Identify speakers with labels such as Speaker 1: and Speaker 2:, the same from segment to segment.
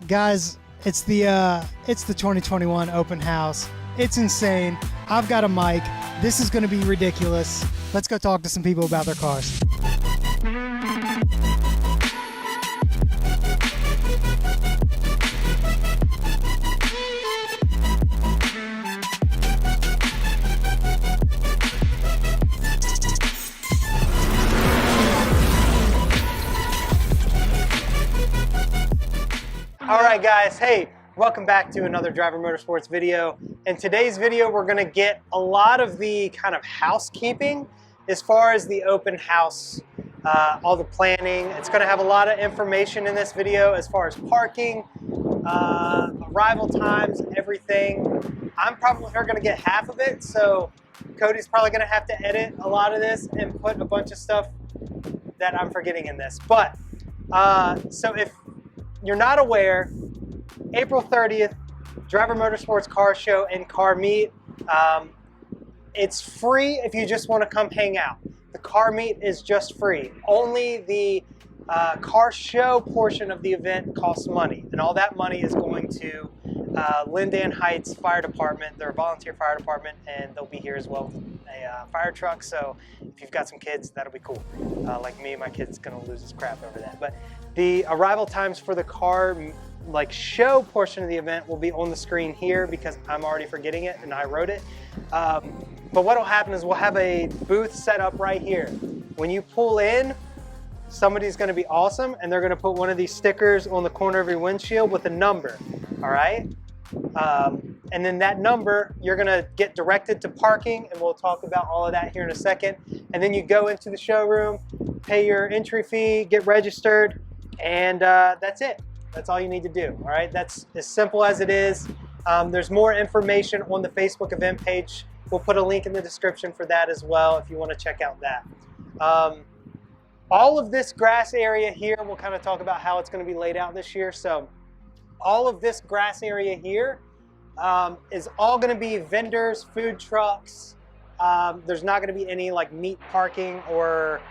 Speaker 1: Guys, it's the 2021 open house. It's insane. I've got a mic. This is going to be ridiculous. Let's go talk to some people about their cars. All right, guys. Hey, welcome back to another Driver Motorsports video. In today's video, we're going to get a lot of the kind of housekeeping as far as the open house, all the planning. It's going to have a lot of information in this video as far as parking, arrival times, everything. I'm probably going to get half of it, so Cody's probably going to have to edit a lot of this and put a bunch of stuff that I'm forgetting in this. But so if you're not aware, April 30th, Driver Motorsports Car Show and Car Meet. It's free if you just want to come hang out. The car meet is just free. Only the car show portion of the event costs money, and all that money is going to Linden Heights Fire Department, their volunteer fire department, and they'll be here as well with a fire truck. So if you've got some kids, that'll be cool. Like me, my kid's gonna lose his crap over that. But the arrival times for the car show portion of the event will be on the screen here because I'm already forgetting it and I wrote it. But what'll happen is we'll have a booth set up right here. When you pull in, somebody's gonna be awesome and they're gonna put one of these stickers on the corner of your windshield with a number, all right? And then that number, you're gonna get directed to parking, and we'll talk about all of that here in a second. And then you go into the showroom, pay your entry fee, get registered, and that's it. That's all you need to do, all right? That's as simple as it is. There's more information on the Facebook event page. We'll put a link in the description for that as well if you want to check out that. All of this grass area here, we'll kind of talk about how it's going to be laid out this year. So all of this grass area here is all going to be vendors, food trucks. There's not going to be any like meat parking or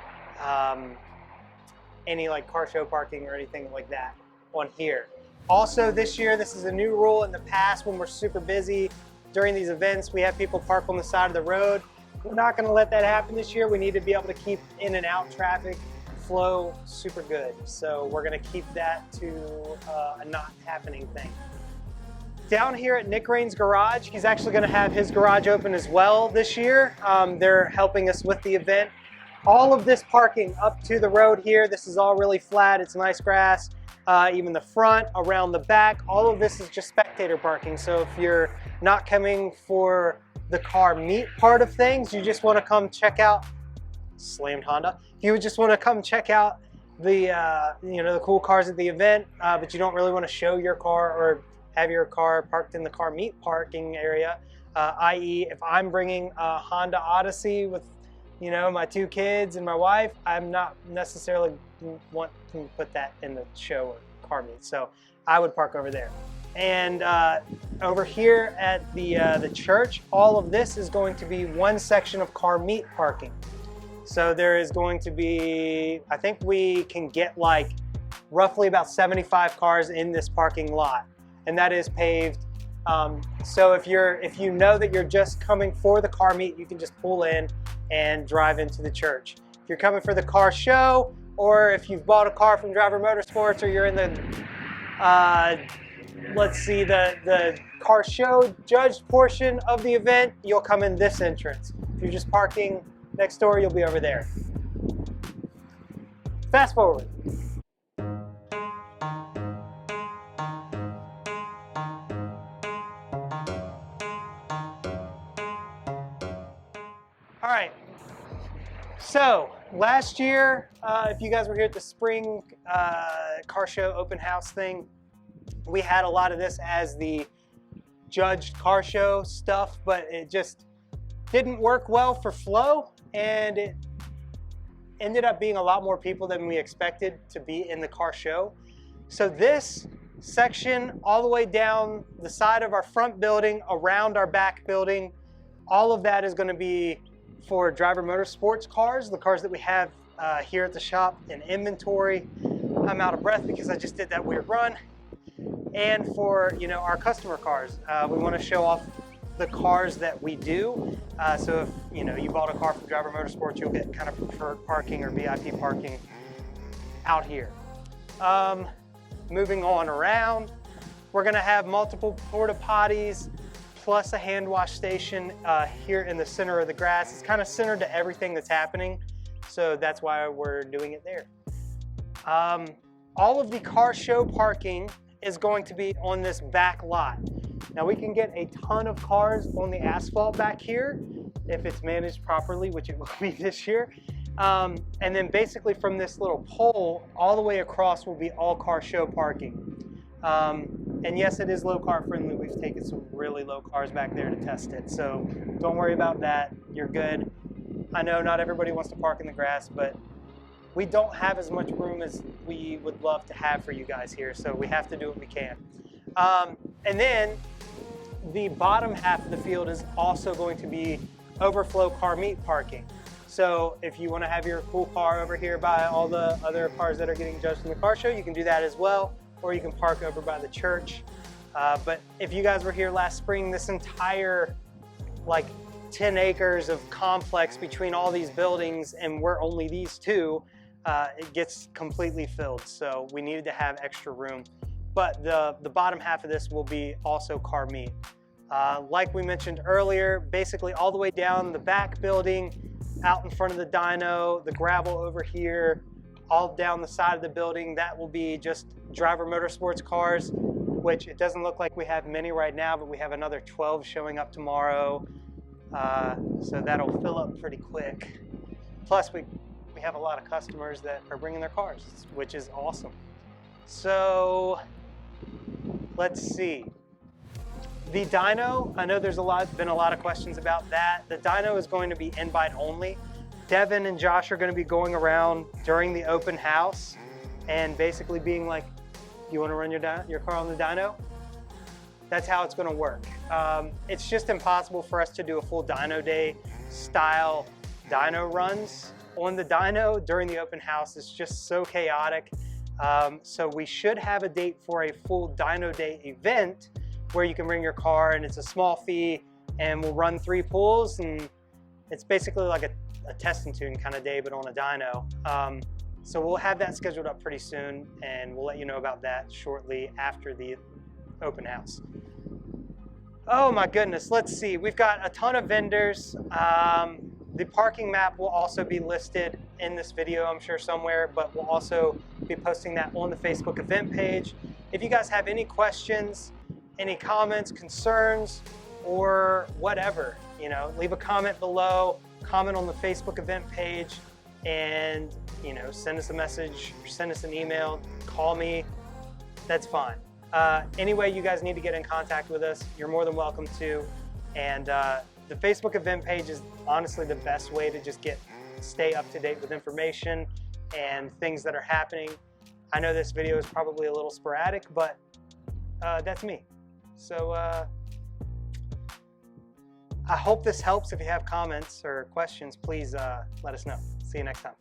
Speaker 1: any like car show parking or anything like that on here. Also this year, this is a new rule. In the past, when we're super busy during these events, we have people park on the side of the road. We're not going to let that happen this year. We need to be able to keep in and out traffic flow super good. So we're going to keep that to a not happening thing. Down here at Nick Rain's garage, he's actually going to have his garage open as well this year. They're helping us with the event. All of this parking up to the road here, this is all really flat. It's nice grass. Even the front, around the back, all of this is just spectator parking. So if you're not coming for the car meet part of things, you just want to come check out, slammed Honda. If you just want to come check out the the cool cars at the event, but you don't really want to show your car or have your car parked in the car meet parking area, i.e. if I'm bringing a Honda Odyssey with my two kids and my wife, I'm not necessarily want to put that in the show or car meet, so I would park over there. And over here at the church, all of this is going to be one section of car meet parking. So there is going to be, I think we can get like roughly about 75 cars in this parking lot, and that is paved. So if you know that you're just coming for the car meet, you can just pull in and drive into the church. If you're coming for the car show, or if you've bought a car from Driver Motorsports, or you're in the the car show judged portion of the event, you'll come in this entrance. If you're just parking next door, you'll be over there. Fast forward. All right, so last year, if you guys were here at the spring car show open house thing, we had a lot of this as the judged car show stuff, but it just didn't work well for flow, and it ended up being a lot more people than we expected to be in the car show. So this section all the way down the side of our front building, around our back building, all of that is going to be for Driver Motorsports cars, the cars that we have here at the shop in inventory. I'm out of breath because I just did that weird run. and for our customer cars. We want to show off the cars that we do. So if you bought a car from Driver Motorsports, you'll get kind of preferred parking or VIP parking out here. Moving on around, we're going to have multiple porta potties plus a hand wash station here in the center of the grass. It's kind of centered to everything that's happening, so that's why we're doing it there. All of the car show parking is going to be on this back lot. Now we can get a ton of cars on the asphalt back here if it's managed properly, which it will be this year. And then basically from this little pole all the way across will be all car show parking. And yes, it is low car friendly. We've taken some really low cars back there to test it, so don't worry about that. You're good. I know not everybody wants to park in the grass, but we don't have as much room as we would love to have for you guys here, so we have to do what we can. And then the bottom half of the field is also going to be overflow car meet parking. So if you want to have your cool car over here by all the other cars that are getting judged in the car show, you can do that as well, or you can park over by the church. But if you guys were here last spring, this entire like 10 acres of complex between all these buildings, and we're only these two, it gets completely filled. So we needed to have extra room. But the bottom half of this will be also car meet. Like we mentioned earlier, basically all the way down the back building, out in front of the dyno, the gravel over here, all down the side of the building, that will be just Driver Motorsports cars, which it doesn't look like we have many right now, but we have another 12 showing up tomorrow. So that'll fill up pretty quick. Plus we have a lot of customers that are bringing their cars, which is awesome. So let's see. The dyno, I know there's been a lot of questions about that. The dyno is going to be invite only. Devin and Josh are going to be going around during the open house and basically being like, you want to run your car on the dyno? That's how it's going to work. It's just impossible for us to do a full dyno day style dyno runs on the dyno during the open house. It's just so chaotic. So we should have a date for a full dyno day event where you can bring your car, and it's a small fee, and we'll run 3 pools, and it's basically like a test and tune kind of day, but on a dyno. So we'll have that scheduled up pretty soon, and we'll let you know about that shortly after the open house. Oh my goodness, let's see. We've got a ton of vendors. The parking map will also be listed in this video, I'm sure somewhere, but we'll also be posting that on the Facebook event page. If you guys have any questions, any comments, concerns, or whatever, leave a comment below, comment on the Facebook event page, and send us a message, or send us an email, call me, that's fine. Any way you guys need to get in contact with us, you're more than welcome to. And the Facebook event page is honestly the best way to just stay up to date with information and things that are happening. I know this video is probably a little sporadic, but that's me. So I hope this helps. If you have comments or questions, please let us know. See you next time.